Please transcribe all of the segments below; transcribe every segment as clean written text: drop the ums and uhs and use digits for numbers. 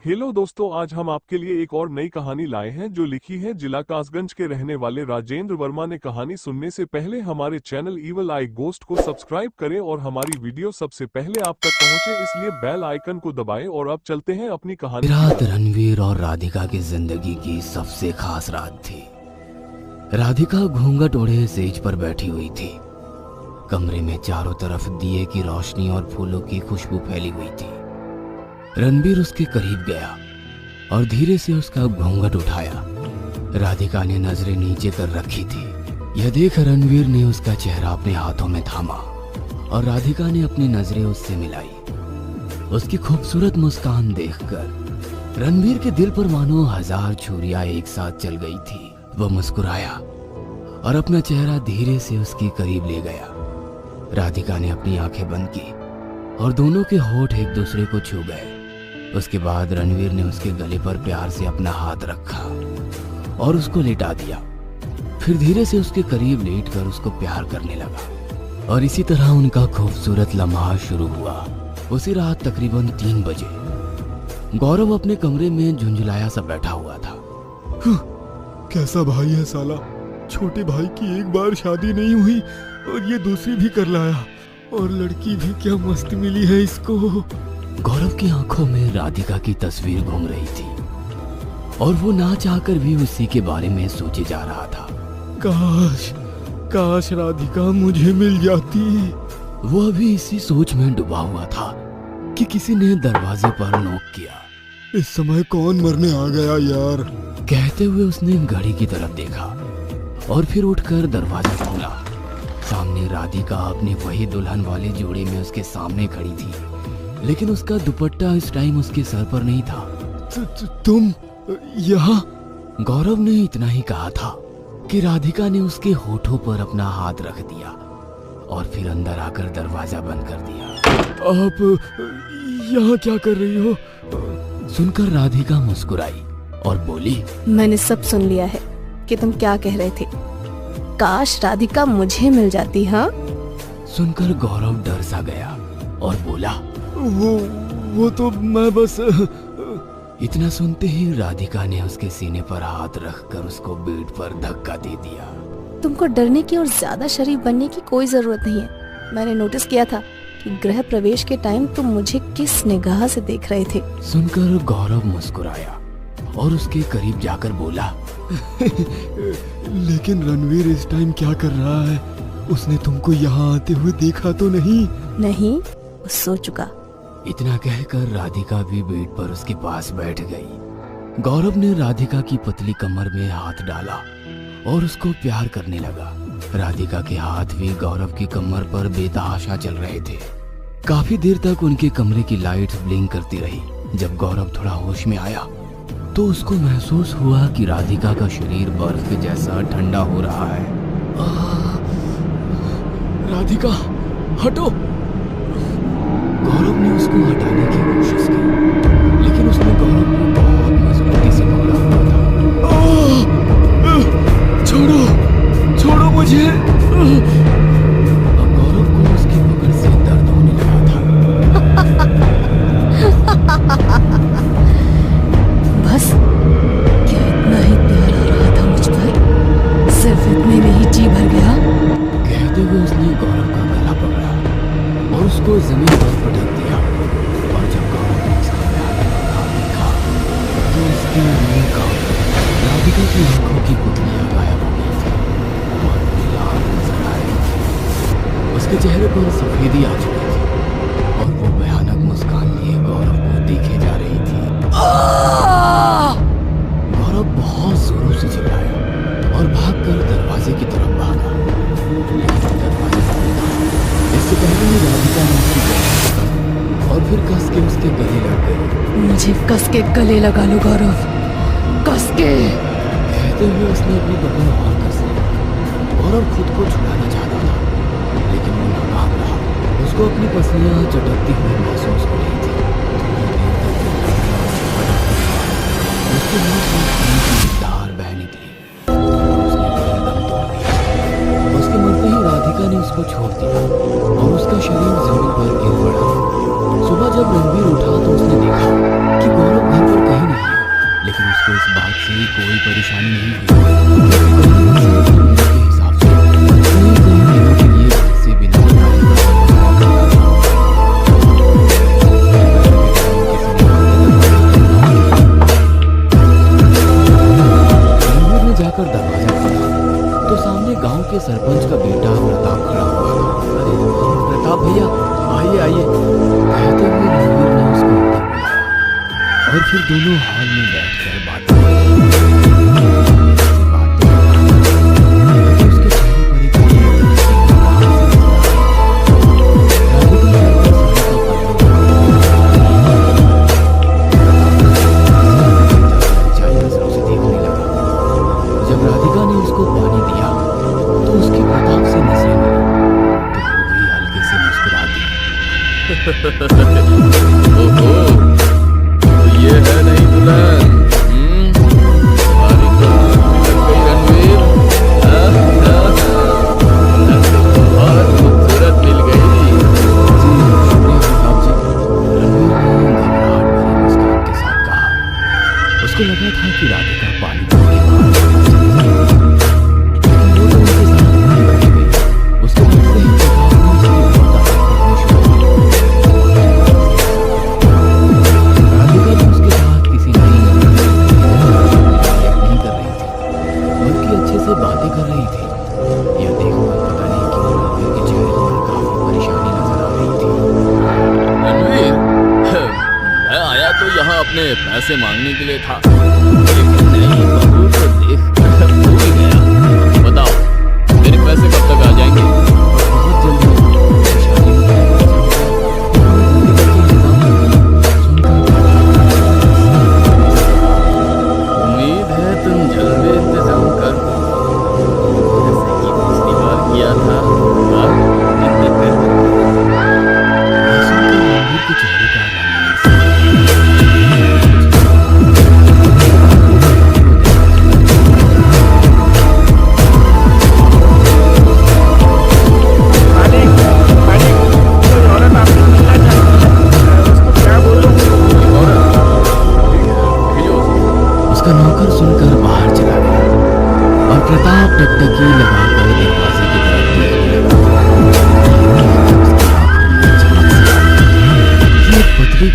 Hello दोस्तों, आज हम आपके लिए एक और नई कहानी लाए हैं जो लिखी है जिला कासगंज के रहने वाले राजेंद्र वर्मा ने। कहानी सुनने से पहले हमारे चैनल इवल आई गोस्ट को सब्सक्राइब करें और हमारी वीडियो सबसे पहले आप तक पहुंचे, इसलिए बेल आइकन को दबाएं। और अब चलते हैं अपनी कहानी की रात तरफ। रणवीर और राधिका की जिंदगी की सबसे खास रात थी। राधिका घूंघट ओढ़े सेज पर बैठी हुई थी। कमरे में चारों तरफ दिए की रोशनी और फूलों की खुशबू फैली हुई थी। रणवीर उसके करीब गया और धीरे से उसका घूंघट उठाया। राधिका ने नजरें नीचे कर रखी थी। यह देख रणवीर ने उसका चेहरा अपने हाथों में थामा और राधिका ने अपनी नजरें उससे मिलाई। उसकी खूबसूरत मुस्कान देखकर रणवीर के दिल पर मानो 1000 छुरियां एक साथ चल गई थी। वह मुस्कुराया और अपना चेहरा धीरे से उसके करीब ले गया। राधिका ने अपनी आंखें बंद की और दोनों के होठ एक दूसरे को छू गए। उसके बाद रणवीर ने उसके गले पर प्यार से अपना हाथ रखा और उसको लिटा दिया। फिर धीरे से उसके करीब लेटकर उसको प्यार करने लगा और इसी तरह उनका खूबसूरत लम्हा शुरू हुआ। उसी रात तकरीबन 3 बजे गौरव अपने कमरे में झुंझुलाया सा बैठा हुआ था। कैसा भाई है साला, छोटे भाई की एक बार शादी नहीं हुई और ये दूसरी भी कर लाया, और लड़की भी क्या मस्त मिली है इसको। गौरव की आंखों में राधिका की तस्वीर घूम रही थी और वो ना चाहकर भी उसी के बारे में सोचे जा रहा था। काश काश राधिका मुझे मिल जाती। वो अभी इसी सोच में डूबा हुआ था कि किसी ने दरवाजे पर नॉक किया। इस समय कौन मरने आ गया यार। कहते हुए उसने घड़ी की तरफ देखा और फिर उठकर दरवाजा खोला। सामने राधिका अपने वही दुल्हन वाले जोड़े में उसके सामने खड़ी थी, लेकिन उसका दुपट्टा इस टाइम उसके सर पर नहीं था। तुम यहाँ? गौरव ने इतना ही कहा था कि राधिका ने उसके होठों पर अपना हाथ रख दिया और फिर अंदर आकर दरवाजा बंद कर दिया। आप यहाँ क्या कर रही हो? सुनकर राधिका मुस्कुराई और बोली, मैंने सब सुन लिया है कि तुम क्या कह रहे थे। काश राधिका मुझे मिल जाती। हाँ, सुनकर गौरव डर सा गया और बोला, वो तो मैं बस। इतना सुनते ही राधिका ने उसके सीने पर हाथ रखकर उसको बेड पर धक्का दे दिया। तुमको डरने की और ज्यादा शरीफ बनने की कोई जरूरत नहीं है। मैंने नोटिस किया था कि गृह प्रवेश के टाइम तुम मुझे किस निगाह से देख रहे थे। सुनकर गौरव मुस्कुराया और उसके करीब जाकर बोला, लेकिन रणवीर इस टाइम क्या कर रहा है? उसने तुमको यहाँ आते हुए देखा तो नहीं? नहीं, वो सो चुका। इतना कहकर राधिका भी बेड पर उसके पास बैठ गई। गौरव ने राधिका की पतली कमर में हाथ डाला और उसको प्यार करने लगा। राधिका के हाथ भी गौरव की कमर पर बेतहाशा चल रहे थे। काफी देर तक उनके कमरे की लाइट्स ब्लिंक करती रही। जब गौरव थोड़ा होश में आया तो उसको महसूस हुआ कि राधिका का शरीर बर्फ जैसा ठंडा हो रहा है। राधिका हटो। गौरव ने उसको हटाने की कोशिश की, लेकिन उसने गौरव को बहुत मजबूती से पकड़ा हुआ था। छोड़ो छोड़ो मुझे। अब गौरव को उसकी पकड़ से दर्द होने लगा था। बस क्या इतना ही प्यार आ रहा था मुझ पर? सिर्फ इतने में ही जी भर गया। कहते हुए उसने गौरव का गला पकड़ा और उसको जमीन पर पटक दिया। और जब गौरव ने उसका भयानक हाथ देखा तो उसके मुंह का राधिका की आंखों की पुतलियां गायब हो गई थी और वो लाल नजर आ रही थी। उसके चेहरे पर सफेदी आ चुकी थी और वो भयानक मुस्कान लिए गौरव को देखे जा रही थी। गौरव बहुत जोरों से चिल्लाया और भागकर दरवाजे की तरफ भागा, लेकिन दरवाजा बंद था। इससे पहले ही राधिका ने उसकी गर्दन पकड़ी और फिर कस के उसके गले लग गई। मुझे कस के गले लगा लो गौरव, कस के। कहते हुए उसने अपनी पकड़ और कस ली। गौरव खुद को छुड़ाना चाहता था, लेकिन वो नाकाम रहा। उसको अपनी पसलियां चटकती हुई महसूस हो रही थी। उसके मुंह से खून की धार बह निकली और उसने तुरंत दम तोड़ दिया। उसके मरते ही राधिका ने उसको छोड़ दिया और उसका शरीर जमीन पर गिर पड़ा। सुबह जब रणवीर उठा तो उसने देखा कि गौरव घर पर भी कोई परेशानी नहीं हुई। के हिसाब से कई दिनों के लिए घर से बिना बताए रणवीर ने जाकर दरवाजा खोला तो सामने गांव के सरपंच का बेटा प्रताप खड़ा हुआ था। अरे प्रताप भैया, आइए आइए, कहते हुए रणवीर ने उसको अंदर बुलाया और फिर दोनों हॉल में बैठकर बातें उसके चेहरे पर एक नजरों से देखने लगा। जब राधिका ने उसको पानी दिया तो उसकी प्रताप से नजरें मिली तो वो भी हल्के से मुस्कुरा दी। ओहो, तो ये है नहीं दुल्हन, तुम्हारी तो लग गई रणवीर, बहुत खूबसूरत मिल गई। जी शुक्रिया प्रताप जी, रणवीर ने घबराहट भरी मुस्कान के साथ कहा। उसको लगा था कि राधिका पानी पीने के बाद वो तो उनके साथ नहीं बैठ गई। उसके बैठते ही प्रताप ने उसकी बहुत तारीफ करनी शुरू की। राधिका तो उसके साथ किसी नई नहीं कर रही थी, बल्कि अच्छे से बातें कर रही थी। यह देखकर पता नहीं क्यों रणवीर के चेहरे पर काफी परेशानी नजर आ रही थी। रणवीर, मैं आया तो यहाँ अपने पैसे मांगने के लिए था, लेकिन नई बहू को देख भूल गया। बताओ मेरे पैसे कब तक आ जाएंगे? बहुत जल्दी। शादी में उम्मीद है तुम जल्दी इंतजाम कर दो, जैसे कि पिछली बार किया था। रणवीर के चेहरे का उसका नौकर सुनकर बाहर चला गया और प्रताप टकटकी लगाकर दरवाजे की तरफ देखने लगा। ये पतली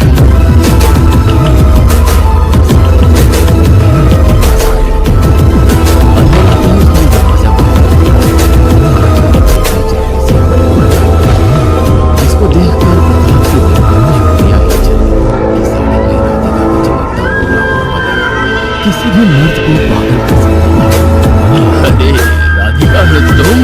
जिसको देखकर प्रताप की दिया ही चली कि साड़ी में राधिका का चमकता पूरा हुआ बदन किसी भी मर्द को पागल कर सकता है। अरे राधिका है तुम?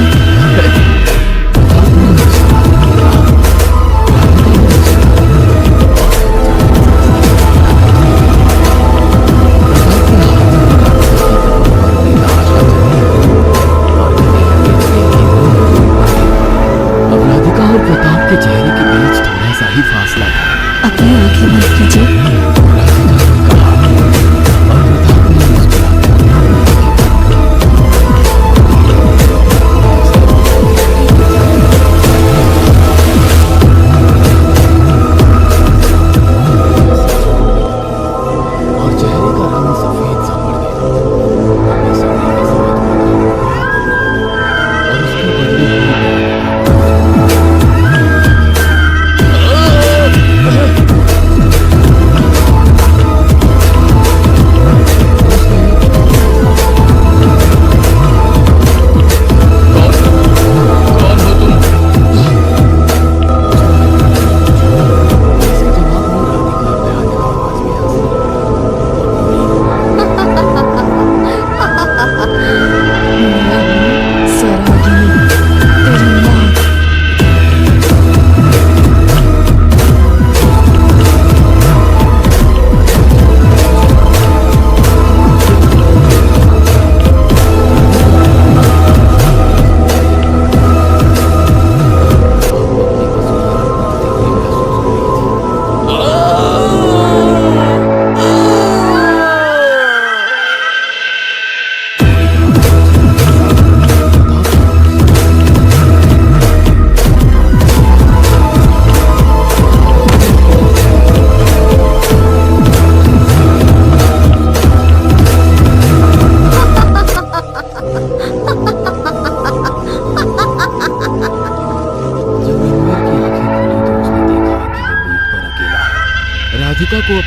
अब राधिका और प्रताप के चेहरे के बीच थोड़ा सा ही फासला था। अपनी आंखें बंद कीजिए। राधिका ने कहा और प्रताप ने मुस्कुराकर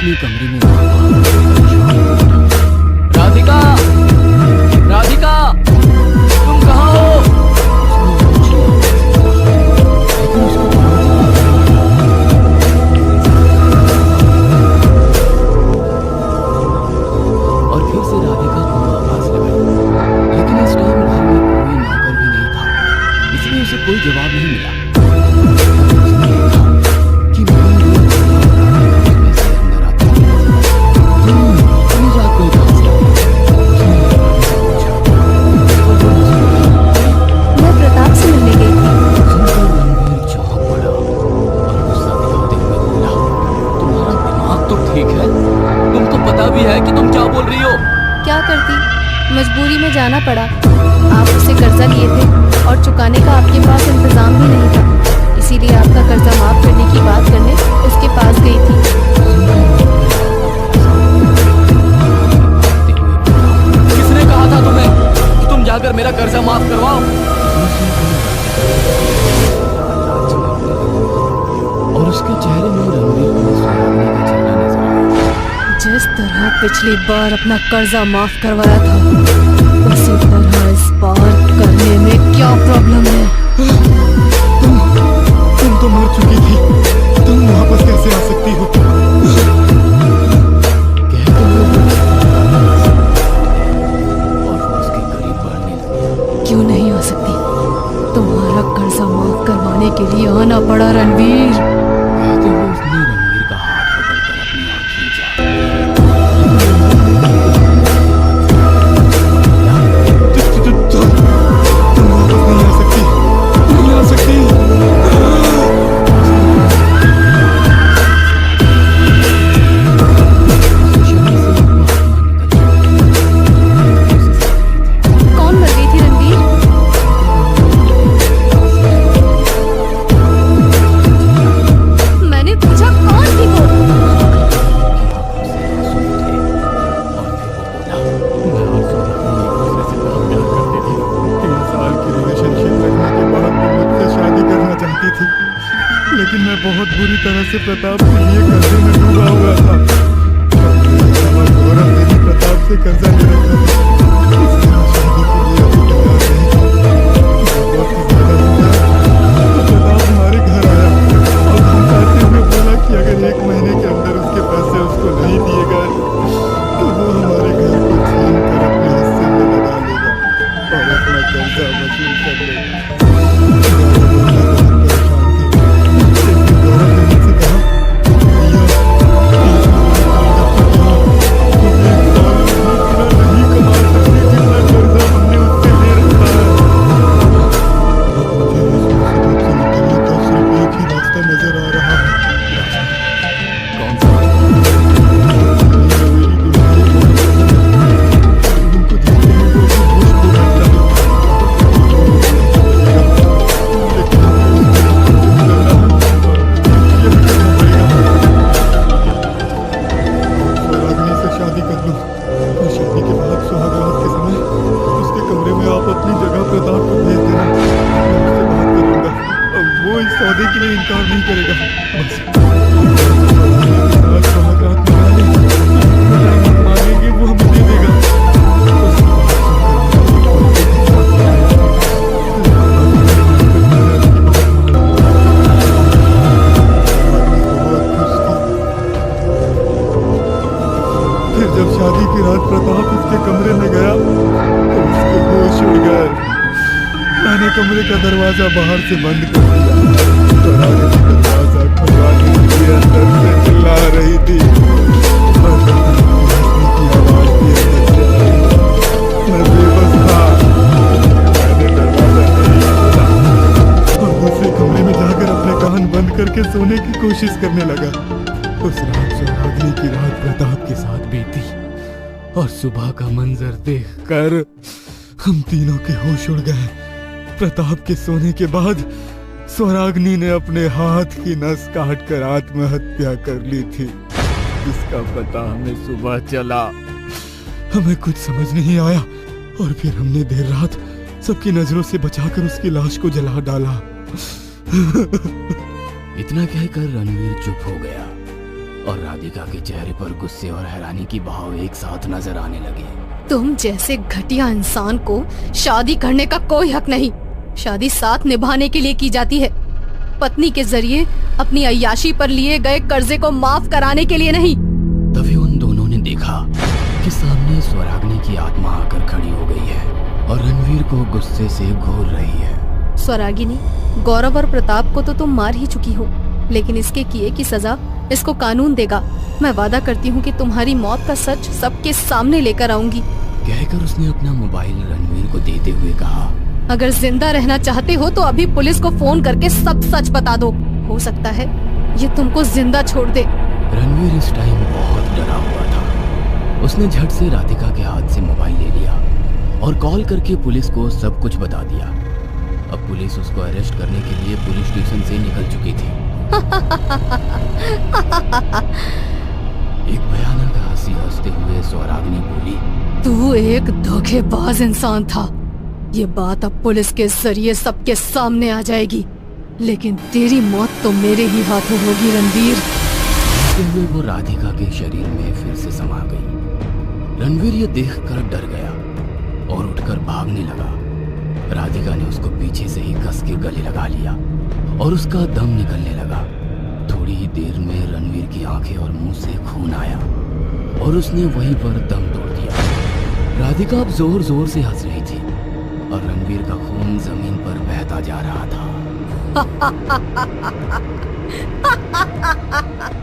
अपने कमरे में राधिका, राधिका, तुम कहाँ हो? और फिर से राधिका को आवाज लगाई, लेकिन इस टाइम घर में कोई नौकर भी नहीं था, इसलिए उसे कोई जवाब नहीं मिला। मजबूरी में जाना पड़ा। आप उससे कर्जा लिए थे और चुकाने का आपके पास इंतजाम भी नहीं था, इसीलिए आपका कर्जा माफ करने की बात करने उसके पास गई थी। किसने कहा था तुम्हें कि तुम जाकर मेरा कर्जा माफ करवाओ? और उसके चेहरे में रणवीर को सुहागने का चेहरा नजर आया। जिस तरह पिछली बार अपना कर्जा माफ करवाया था, उसी तरह इस बार करने में क्या प्रॉब्लम है? तुम तो मर चुकी थी, तुम वापस कैसे आ सकती हो? और उसके करीब बढ़ने लगी। क्यों नहीं आ सकती? तुम्हारा कर्जा माफ करवाने के लिए आना पड़ा रणवीर। कहते हुए उसने रणवीर का हाथ पकड़कर अपनी ओर खींचा। तुम वापस नहीं आ सकती, नहीं आ सकती। कौन मर गई थी रणवीर? मैंने पूछा कौन थी वो? लेकिन मैं बहुत बुरी तरह से प्रताप के लिए कर्जे में डूबा हुआ था। गौरव ने भी प्रताप से कर्जा ले रखा था, इसलिए मैं शादी के लिए अभी तैयार नहीं था। बहुत ही ज्यादा हुआ तो प्रताप हमारे घर आया और धमकाते हुए बोला कि अगर 1 महीने के अंदर उसके पैसे उसको नहीं दिए गए तो वो हमारे घर को छीन कर अपने हिस्से में लगा लेगा और अपना कर्जा वसूल कर लेगा। सौदे के लिए इनकार नहीं करेगा। मांगेंगे वो हमें दे देगा। फिर जब शादी की रात प्रताप उसके कमरे में गया तो उसके होश उड़ गए। मैंने कमरे का दरवाजा बाहर से बंद कर दिया। दरवाजा खुलवाने के लिए अंदर से चिल्ला रही थी और हंसने की आवाज भी अंदर से आ रही। मैं बेबस था, मैंने दरवाजा नहीं खोला और दूसरे कमरे में जाकर अपने कान बंद करके सोने की कोशिश करने लगा। उस रात सुहागनी की रात प्रताप के साथ बीती और सुबह का मंजर देखकर हम तीनों के होश उड़ गए। प्रताप के सोने के बाद स्वराग्नि ने अपने हाथ की नस काटकर आत्महत्या कर ली थी। इसका पता हमें सुबह चला। हमें कुछ समझ नहीं आया और फिर हमने देर रात सबकी नजरों से बचाकर उसकी लाश को जला डाला। इतना कहकर रणवीर चुप हो गया। और राधिका के चेहरे पर गुस्से और हैरानी की भाव एक साथ नजर आने लगे। तुम जैसे घटिया इंसान को शादी करने का कोई हक नहीं। शादी साथ निभाने के लिए की जाती है, पत्नी के जरिए अपनी अय्याशी पर लिए गए कर्जे को माफ कराने के लिए नहीं। तभी उन दोनों ने देखा कि सामने स्वराग्नि की आत्मा आकर खड़ी हो गई है और रणवीर को गुस्से से घूर रही है। स्वरागिनी, गौरव और प्रताप को तो तुम मार ही चुकी हो, लेकिन इसके किए की सजा इसको कानून देगा। मैं वादा करती हूँ कि तुम्हारी मौत का सच सबके सामने लेकर आऊंगी। कहकर उसने अपना मोबाइल रणवीर को देते हुए कहा, अगर जिंदा रहना चाहते हो तो अभी पुलिस को फोन करके सब सच बता दो। हो सकता है ये तुमको जिंदा छोड़ दे। रणवीर इस टाइम बहुत डरा हुआ था। उसने झट से राधिका के हाथ से मोबाइल ले लिया और कॉल करके पुलिस को सब कुछ बता दिया। अब पुलिस उसको अरेस्ट करने के लिए पुलिस स्टेशन से निकल चुकी थी। एक भयानक हंसी हंसते हुए स्वराग्नि बोली, तू एक धोखेबाज इंसान था। ये बात अब पुलिस के जरिए सबके सामने आ जाएगी, लेकिन तेरी मौत तो मेरे ही हाथों होगी रणवीर। कहते हुए वो राधिका के शरीर में फिर से समा गई। रणवीर ये देखकर डर गया और उठकर भागने लगा। राधिका ने उसको पीछे से ही कस के गले लगा लिया और उसका दम निकलने लगा। थोड़ी ही देर में रणवीर की आंखें और मुंह से खून आया और उसने वहीं पर दम तोड़ दिया। राधिका अब जोर जोर से हंस रही थी और रणवीर का खून जमीन पर बहता जा रहा था।